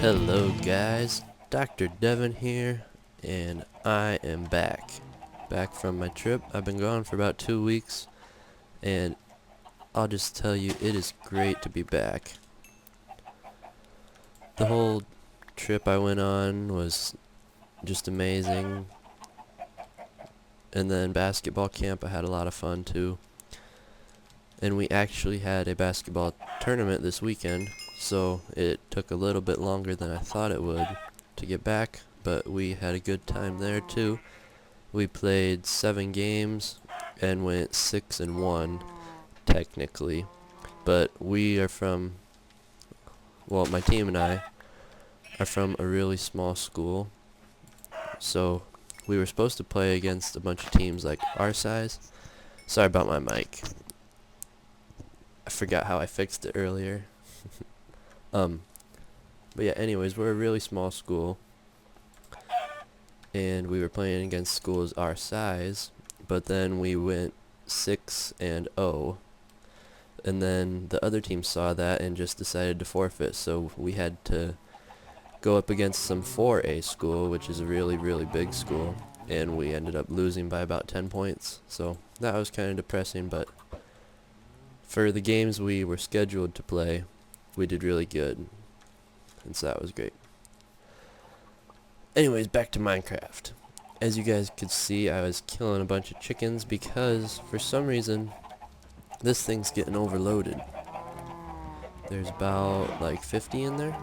Hello guys, Dr. Devon here, and I am back from my trip. I've been gone for about 2 weeks, and I'll just tell you, it is great to be back. The whole trip I went on was just amazing, and then basketball camp I had a lot of fun too. And we actually had a basketball tournament this weekend, so it took a little bit longer than I thought it would to get back, but we had a good time there too. We played 7 games and went 6-1 technically, but we are from, well, my team and I are from a really small school, so we were supposed to play against a bunch of teams like our size. Sorry about my mic. I forgot how I fixed it earlier. But yeah, anyways, we're a really small school, and we were playing against schools our size, but then we went 6-0, and then the other team saw that and just decided to forfeit, so we had to go up against some 4A school, which is a really, really big school, and we ended up losing by about 10 points, so that was kind of depressing, but for the games we were scheduled to play, we did really good, and so that was great. Anyways, back to Minecraft. As you guys could see, I was killing a bunch of chickens because, for some reason, this thing's getting overloaded. There's about, like, 50 in there.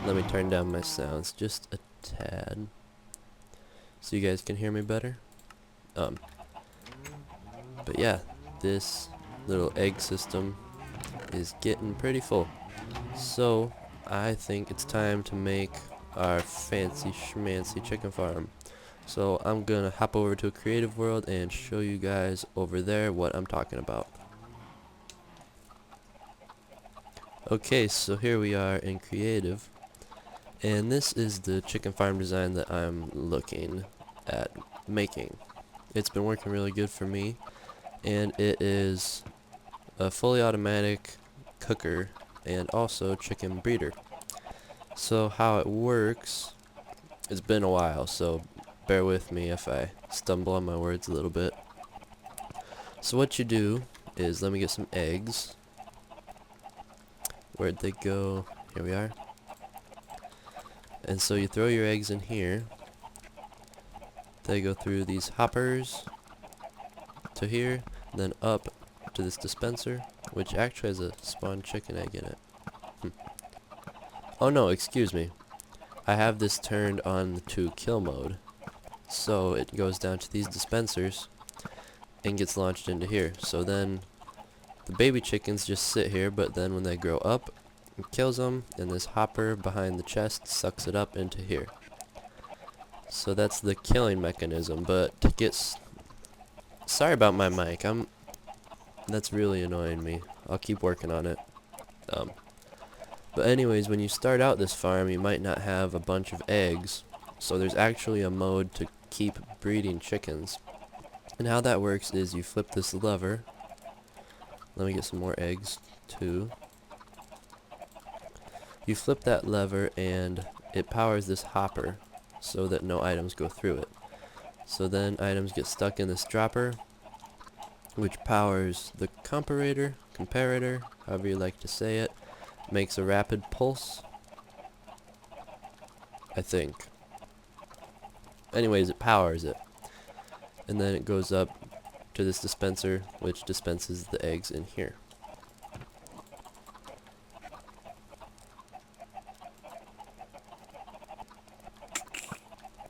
Let me turn down my sounds just a tad, so you guys can hear me better. But yeah, this little egg system is getting pretty full. So, I think it's time to make our fancy schmancy chicken farm. So I'm gonna hop over to a creative world and show you guys over there what I'm talking about. Okay, so here we are in creative, and this is the chicken farm design that I'm looking at making. It's been working really good for me, and it is a fully automatic cooker and also chicken breeder. So how it works, it's been a while, so bear with me if I stumble on my words a little bit. So what you do is, let me get some eggs. Where'd they go? Here we are. And so you throw your eggs in here. They go through these hoppers to here, then up to this dispenser, which actually has a spawned chicken egg in it. Oh no, excuse me. I have this turned on to kill mode. So it goes down to these dispensers and gets launched into here. So then the baby chickens just sit here, but then when they grow up, it kills them, and this hopper behind the chest sucks it up into here. So that's the killing mechanism, but to get sorry about my mic. That's really annoying me. I'll keep working on it. But anyways, when you start out this farm, you might not have a bunch of eggs, so there's actually a mode to keep breeding chickens. And how that works is you flip this lever. Let me get some more eggs too. You flip that lever and it powers this hopper so that no items go through it. So then items get stuck in this dropper, which powers the comparator, however you like to say it. Makes a rapid pulse, I think. Anyways, it powers it. And then it goes up to this dispenser, which dispenses the eggs in here.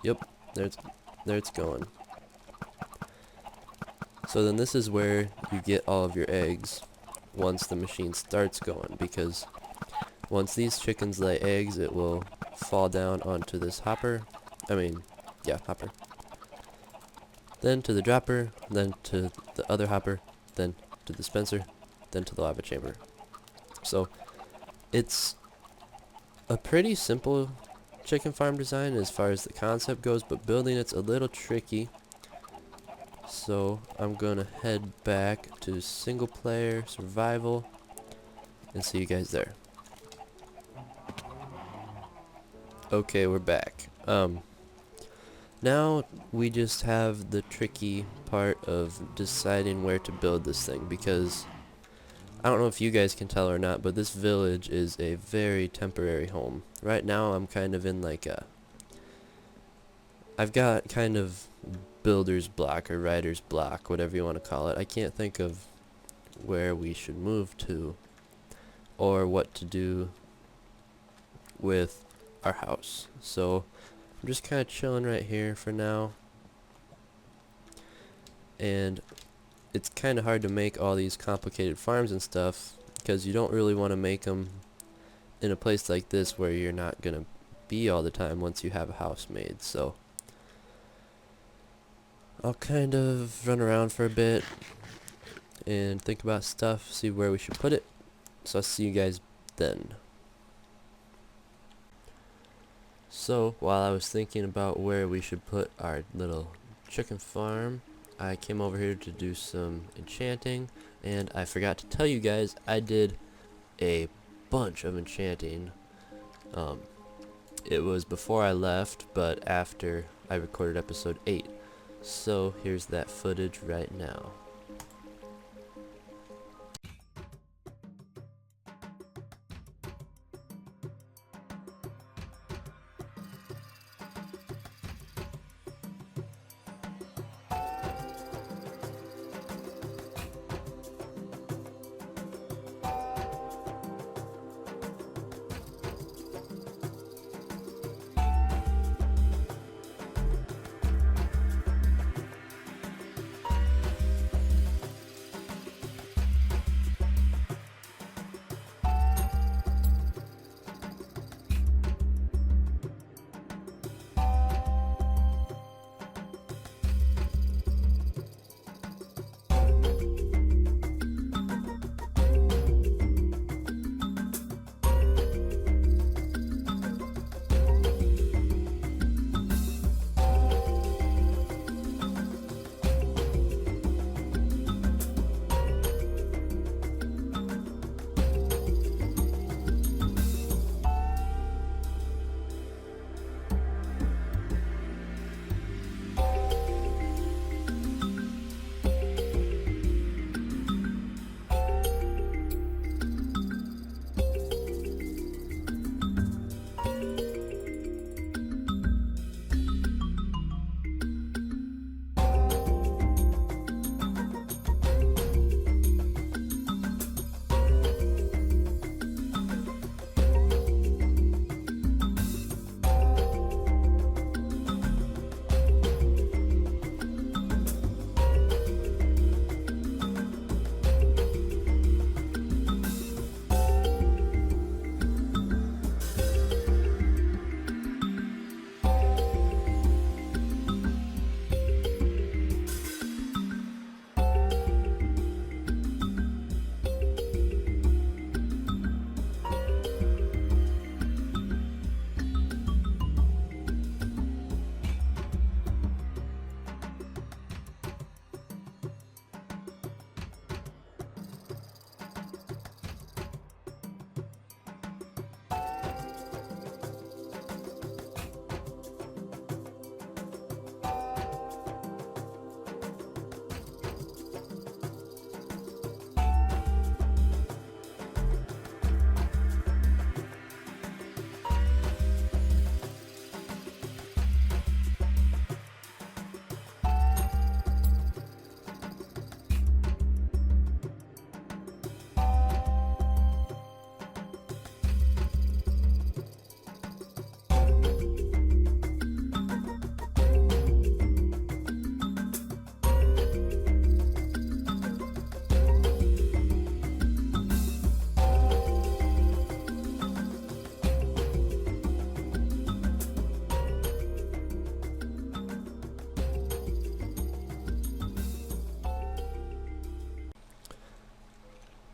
Yep, there it's going. So then this is where you get all of your eggs once the machine starts going, because once these chickens lay eggs, it will fall down onto this hopper. Hopper. Then to the dropper, then to the other hopper, then to the dispenser, then to the lava chamber. So it's a pretty simple chicken farm design as far as the concept goes, but building it's a little tricky. So I'm gonna head back to single player survival and see you guys there. Okay, we're back. Now we just have the tricky part of deciding where to build this thing, because I don't know if you guys can tell or not, but this village is a very temporary home. Right now I'm kind of in like I've got kind of builder's block or writer's block, whatever you want to call it. I can't think of where we should move to or what to do with our house. So I'm just kind of chilling right here for now. And it's kind of hard to make all these complicated farms and stuff because you don't really want to make them in a place like this where you're not going to be all the time once you have a house made. So I'll kind of run around for a bit and think about stuff, see where we should put it. So I'll see you guys then. So while I was thinking about where we should put our little chicken farm, I came over here to do some enchanting, and I forgot to tell you guys I did a bunch of enchanting. It was before I left, but after I recorded episode 8. So here's that footage right now.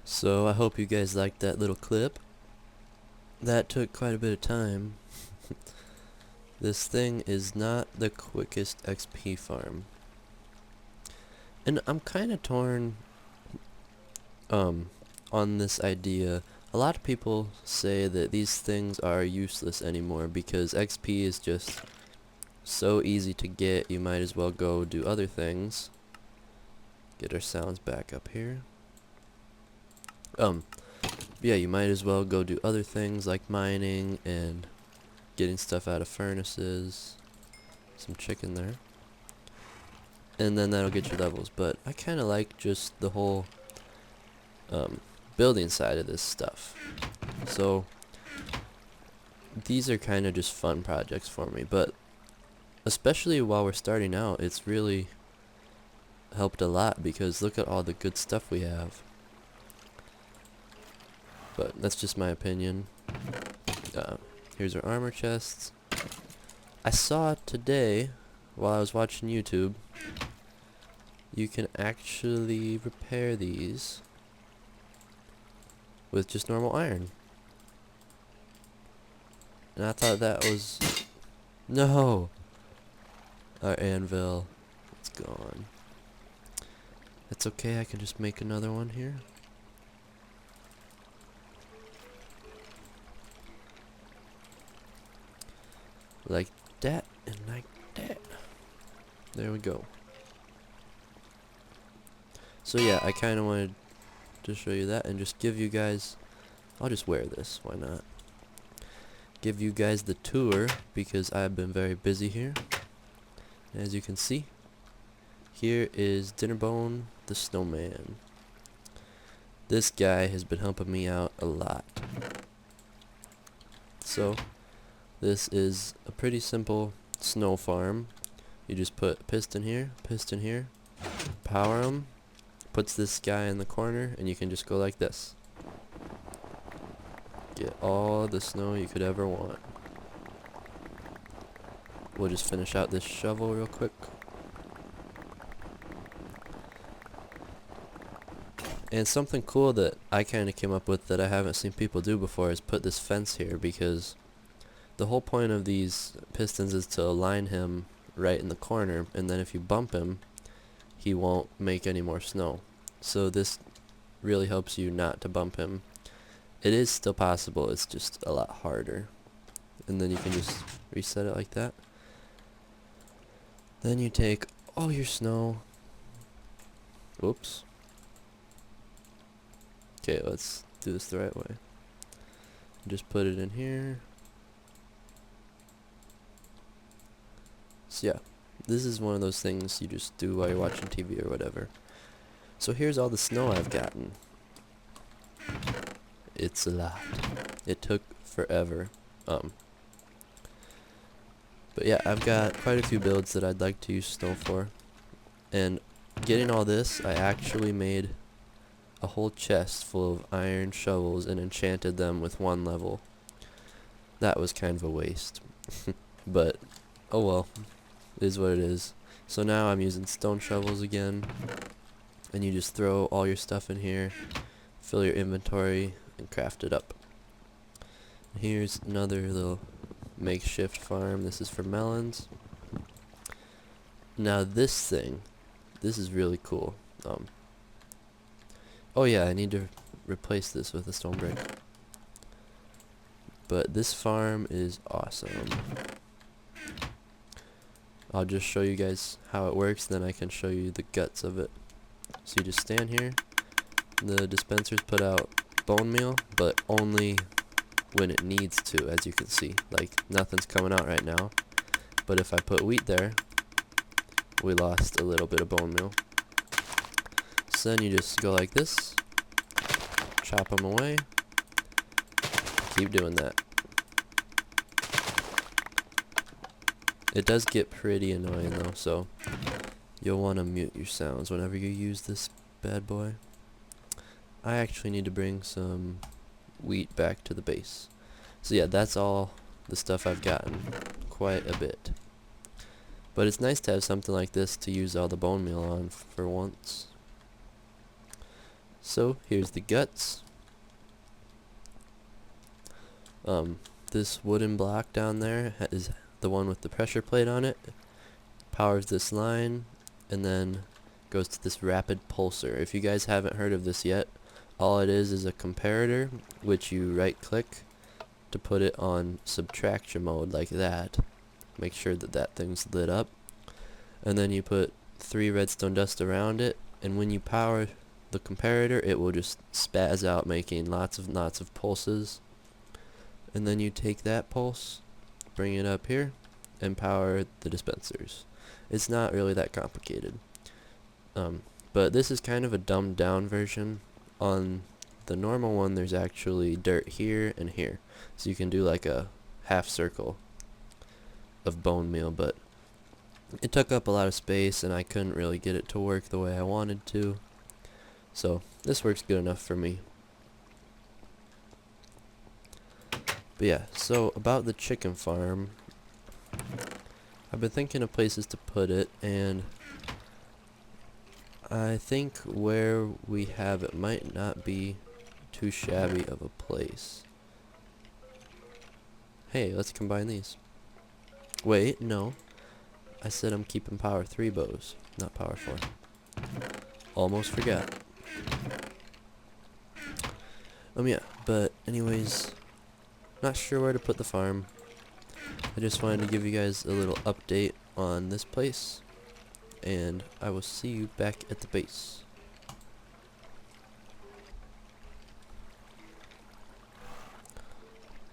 So I hope you guys liked that little clip. That took quite a bit of time. This thing is not the quickest XP farm. And I'm kind of torn on this idea a lot of people say that these things are useless anymore because XP is just so easy to get, you might as well go do other things. Get our sounds back up here. Yeah, you might as well go do other things like mining and getting stuff out of furnaces. Some chicken there. And then that'll get your levels, but I kind of like just the whole building side of this stuff. So these are kind of just fun projects for me, but especially while we're starting out, it's really helped a lot because look at all the good stuff we have. But that's just my opinion. Here's our armor chests. I saw today, while I was watching YouTube, you can actually repair these with just normal iron. And I thought that was... No! Our anvil, it's gone. It's okay, I can just make another one here. Like that, and like that. There we go. So yeah, I kind of wanted to show you that and just give you guys... I'll just wear this, why not? Give you guys the tour because I've been very busy here. As you can see, here is Dinnerbone the Snowman. This guy has been helping me out a lot. So, this is a pretty simple snow farm. You just put piston here, power 'em, puts this guy in the corner, and you can just go like this. Get all the snow you could ever want. We'll just finish out this shovel real quick. And something cool that I kind of came up with that I haven't seen people do before is put this fence here, because the whole point of these pistons is to align him right in the corner, and then if you bump him, he won't make any more snow. So this really helps you not to bump him. It is still possible, it's just a lot harder. And then you can just reset it like that. Then you take all your snow. Oops. Okay, let's do this the right way. Just put it in here. So yeah, this is one of those things you just do while you're watching TV or whatever. So here's all the snow I've gotten. It's a lot. It took forever. But yeah, I've got quite a few builds that I'd like to use snow for. And getting all this, I actually made a whole chest full of iron shovels and enchanted them with 1 level. That was kind of a waste. But, oh well. It is what it is. So now I'm using stone shovels again. And you just throw all your stuff in here, fill your inventory, and craft it up. Here's another little makeshift farm. This is for melons. Now this thing, this is really cool. Oh yeah, I need to replace this with a stone brick. But this farm is awesome. I'll just show you guys how it works, then I can show you the guts of it. So you just stand here. The dispensers put out bone meal, but only when it needs to, as you can see. Like, nothing's coming out right now. But if I put wheat there, we lost a little bit of bone meal. So then you just go like this, chop them away, keep doing that. It does get pretty annoying though, so you'll want to mute your sounds whenever you use this bad boy. I actually need to bring some wheat back to the base. So yeah, that's all the stuff I've gotten. Quite a bit. But it's nice to have something like this to use all the bone meal on for once. So here's the guts. This wooden block down there is the one with the pressure plate on it. Powers this line and then goes to this rapid pulser. If you guys haven't heard of this yet, all it is a comparator, which you right click to put it on subtraction mode like that. Make sure that that thing's lit up, and then you put 3 redstone dust around it, and when you power the comparator it will just spaz out, making lots of pulses, and then you take that pulse, bring it up here, and power the dispensers. It's not really that complicated, but this is kind of a dumbed down version. On the normal one there's actually dirt here and here, so you can do like a half circle of bone meal, but it took up a lot of space and I couldn't really get it to work the way I wanted to, so this works good enough for me. But yeah, so about the chicken farm, I've been thinking of places to put it, and I think where we have it might not be too shabby of a place. Hey, let's combine these. Wait, no. I said I'm keeping power 3 bows, not power 4. Almost forgot. Yeah, but anyways, not sure where to put the farm. I just wanted to give you guys a little update on this place, and I will see you back at the base.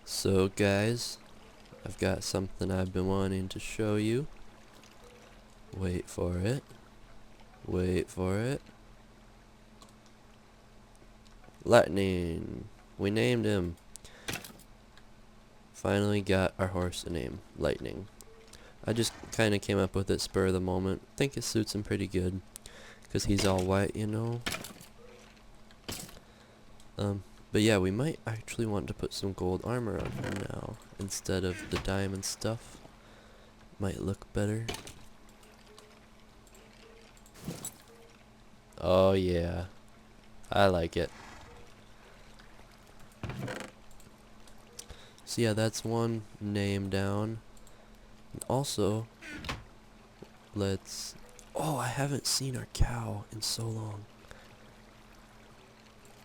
So guys, I've got something I've been wanting to show you. Wait for it. Wait for it. Lightning. We named him. Finally got our horse a name, Lightning. I just kind of came up with it spur of the moment. Think it suits him pretty good, because he's all white, you know. But yeah, we might actually want to put some gold armor on him now, instead of the diamond stuff. Might look better. Oh yeah, I like it. So yeah, that's one name down. And also, let's... Oh, I haven't seen our cow in so long.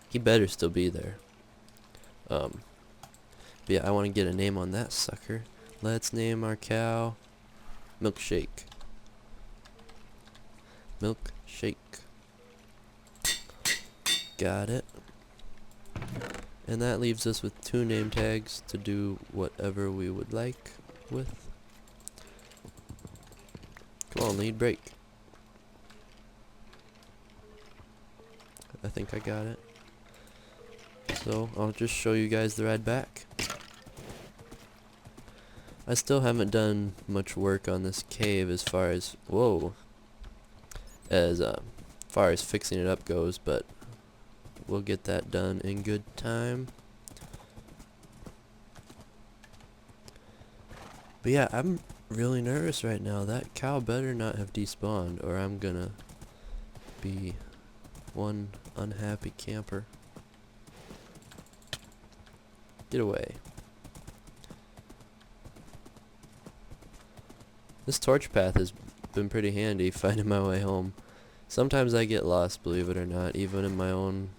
He better still be there. But yeah, I want to get a name on that sucker. Let's name our cow Milkshake. Milkshake. Got it. And that leaves us with 2 name tags to do whatever we would like with. Come on, lead break. I think I got it. So I'll just show you guys the ride back. I still haven't done much work on this cave as far as far as fixing it up goes, but we'll get that done in good time. But yeah, I'm really nervous right now. That cow better not have despawned, or I'm gonna be one unhappy camper. Get away. This torch path has been pretty handy finding my way home. Sometimes I get lost, believe it or not, even in my own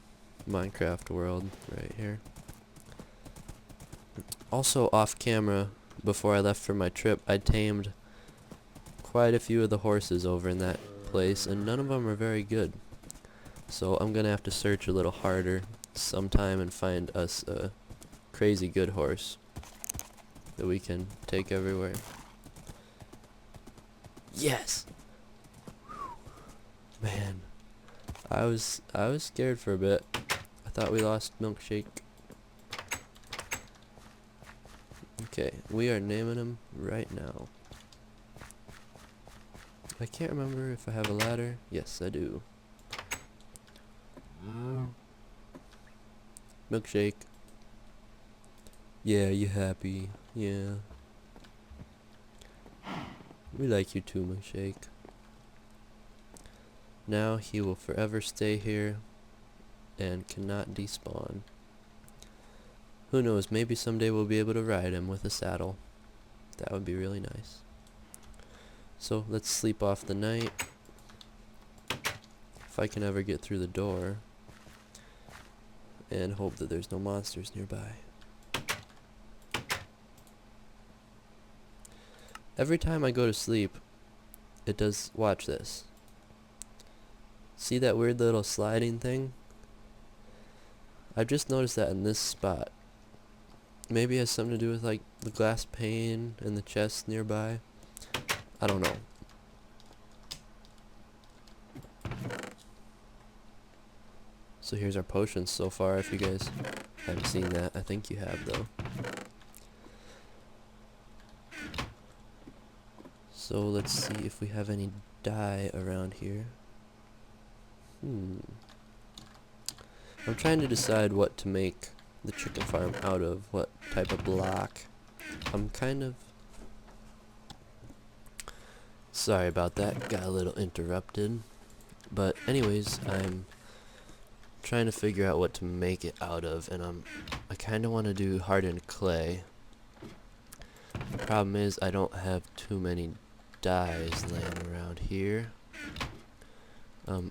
Minecraft world right here. Also off camera, before I left for my trip, I tamed quite a few of the horses over in that place, and none of them are very good. So I'm gonna have to search a little harder sometime and find us a crazy good horse that we can take everywhere. Yes! Man, I was scared for a bit. I thought we lost Milkshake. Okay, we are naming him right now. I can't remember if I have a ladder. Yes, I do. Milkshake. Yeah, you happy? Yeah. We like you too, Milkshake. Now he will forever stay here and cannot despawn. Who knows, maybe someday we'll be able to ride him with a saddle. That would be really nice. So let's sleep off the night. If I can ever get through the door. and hope that there's no monsters nearby. Every time I go to sleep, it does, watch this. See that weird little sliding thing? I've just noticed that in this spot. Maybe it has something to do with like the glass pane and the chest nearby. I don't know. So here's our potions so far, if you guys haven't seen that. I think you have though. So let's see if we have any dye around here. I'm trying to decide what to make the chicken farm out of, what type of block. I'm kind of... Sorry about that, got a little interrupted. But anyways, I'm trying to figure out what to make it out of, and I kind of want to do hardened clay. The problem is I don't have too many dyes laying around here.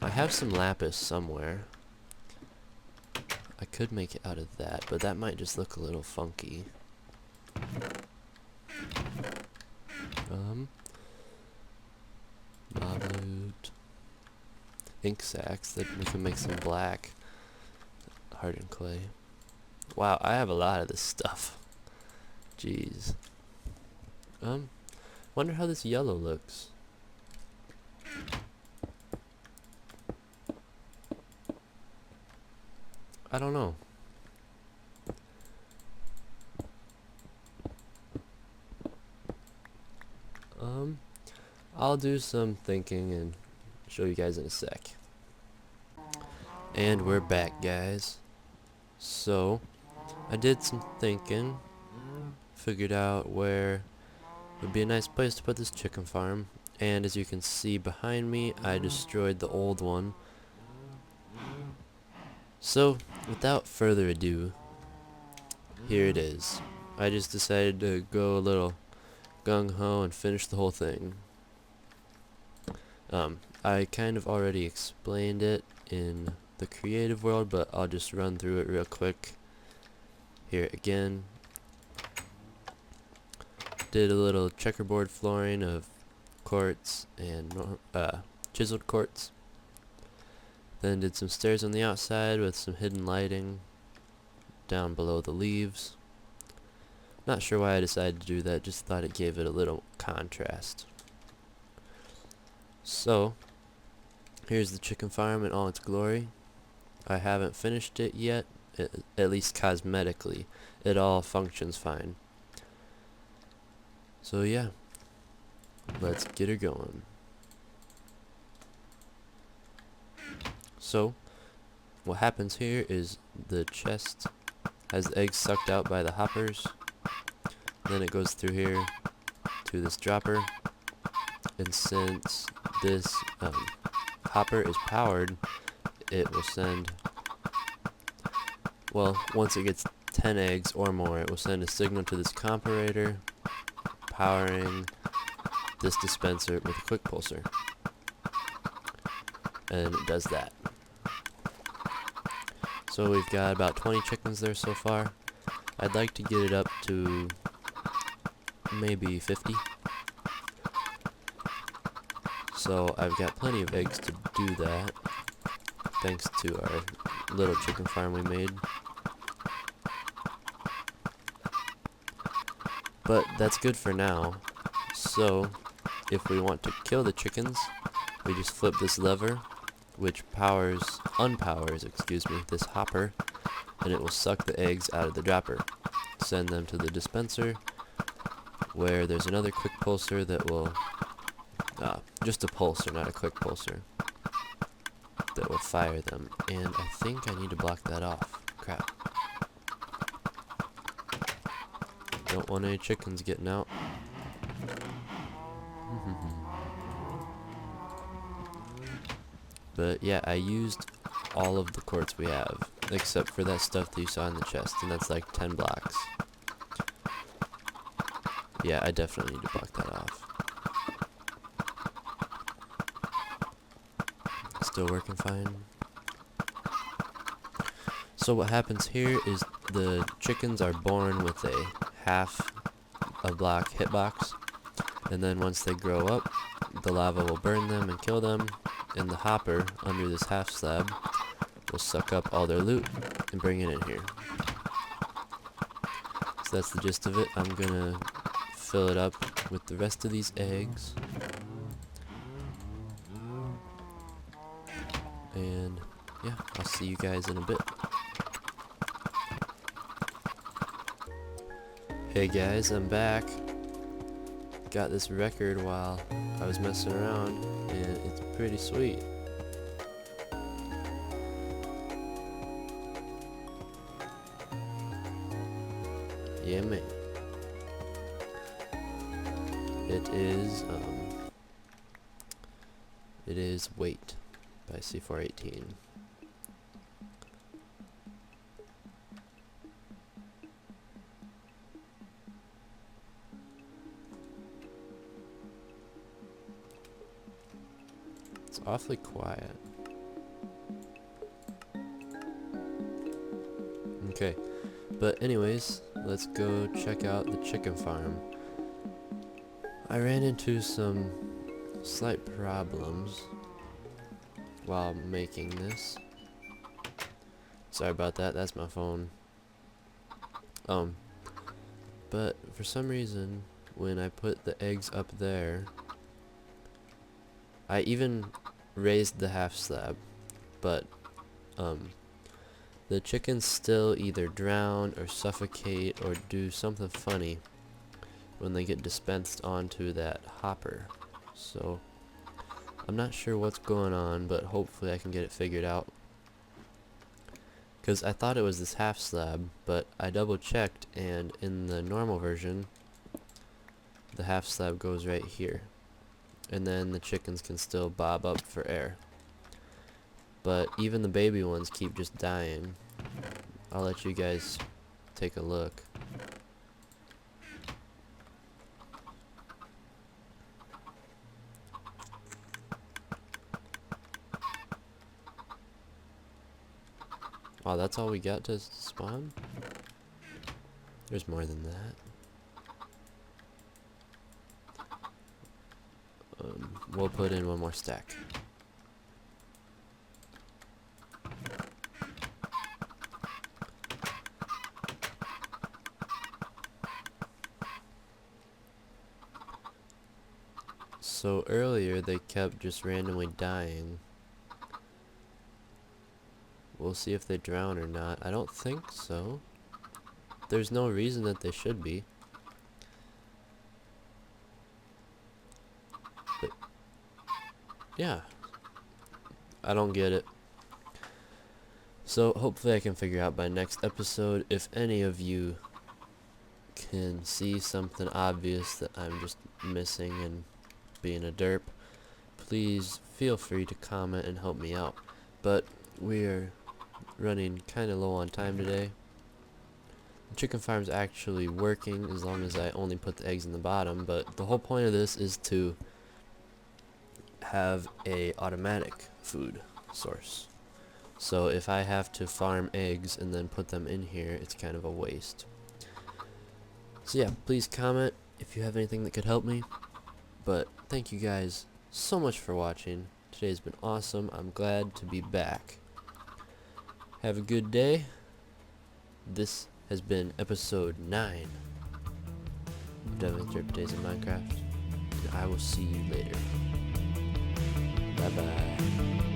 I have some lapis somewhere. I could make it out of that, but that might just look a little funky. Mob loot. Ink sacks that we can make some black hardened clay. Wow, I have a lot of this stuff. Jeez. Wonder how this yellow looks. I don't know. I'll do some thinking and show you guys in a sec. And we're back, guys. So, I did some thinking, figured out where would be a nice place to put this chicken farm, and as you can see behind me, I destroyed the old one. So, without further ado, here it is. I just decided to go a little gung-ho and finish the whole thing. I kind of already explained it in the creative world, but I'll just run through it real quick here again. Did a little checkerboard flooring of quartz and chiseled quartz. Then did some stairs on the outside with some hidden lighting down below the leaves. Not sure why I decided to do that, just thought it gave it a little contrast. So, here's the chicken farm in all its glory. I haven't finished it yet, at least cosmetically. It all functions fine. So yeah, let's get her going. So, what happens here is the chest has the eggs sucked out by the hoppers. Then it goes through here to this dropper. And since this hopper is powered, it will send, well, once it gets 10 eggs or more, it will send a signal to this comparator, powering this dispenser with a quick pulser. And it does that. So we've got about 20 chickens there so far. I'd like to get it up to maybe 50. So I've got plenty of eggs to do that, thanks to our little chicken farm we made. But that's good for now. So if we want to kill the chickens, we just flip this lever, which unpowers this hopper, and it will suck the eggs out of the dropper, send them to the dispenser, where there's another quick pulser that will, just a pulser, not a quick pulser, that will fire them. And I think I need to block that off. Crap. Don't want any chickens getting out. But yeah, I used all of the quartz we have, except for that stuff that you saw in the chest, and that's like 10 blocks. Yeah, I definitely need to block that off. Still working fine. So what happens here is the chickens are born with a half a block hitbox, and then once they grow up, the lava will burn them and kill them, and the hopper under this half slab will suck up all their loot and bring it in here. So that's the gist of it. I'm gonna fill it up with the rest of these eggs. And yeah, I'll see you guys in a bit. Hey guys, I'm back. Got this record while I was messing around, and it's pretty sweet. Yeah, man. It is Wait by C418. It's awfully quiet. Okay, but anyways, let's go check out the chicken farm. I ran into some slight problems while making this. Sorry about that, that's my phone. But for some reason, when I put the eggs up there, I even raised the half slab, but the chickens still either drown or suffocate or do something funny when they get dispensed onto that hopper. So I'm not sure what's going on, but hopefully I can get it figured out, because I thought it was this half slab, but I double checked, and in the normal version the half slab goes right here, and then the chickens can still bob up for air. But even the baby ones keep just dying. I'll let you guys take a look. Wow, that's all we got to spawn? There's more than that. We'll put in one more stack. So earlier they kept just randomly dying. We'll see if they drown or not. I don't think so. There's no reason that they should be. But yeah, I don't get it. So hopefully I can figure out by next episode. If any of you can see something obvious that I'm just missing and being a derp, please feel free to comment and help me out. But we're running kind of low on time today. The chicken farm's actually working as long as I only put the eggs in the bottom, but the whole point of this is to have a automatic food source. So if I have to farm eggs and then put them in here, it's kind of a waste. So yeah, please comment if you have anything that could help me. But thank you guys so much for watching. Today's been awesome. I'm glad to be back. Have a good day. This has been episode 9 of Devon's Derp Days in Minecraft. And I will see you later. Bye bye.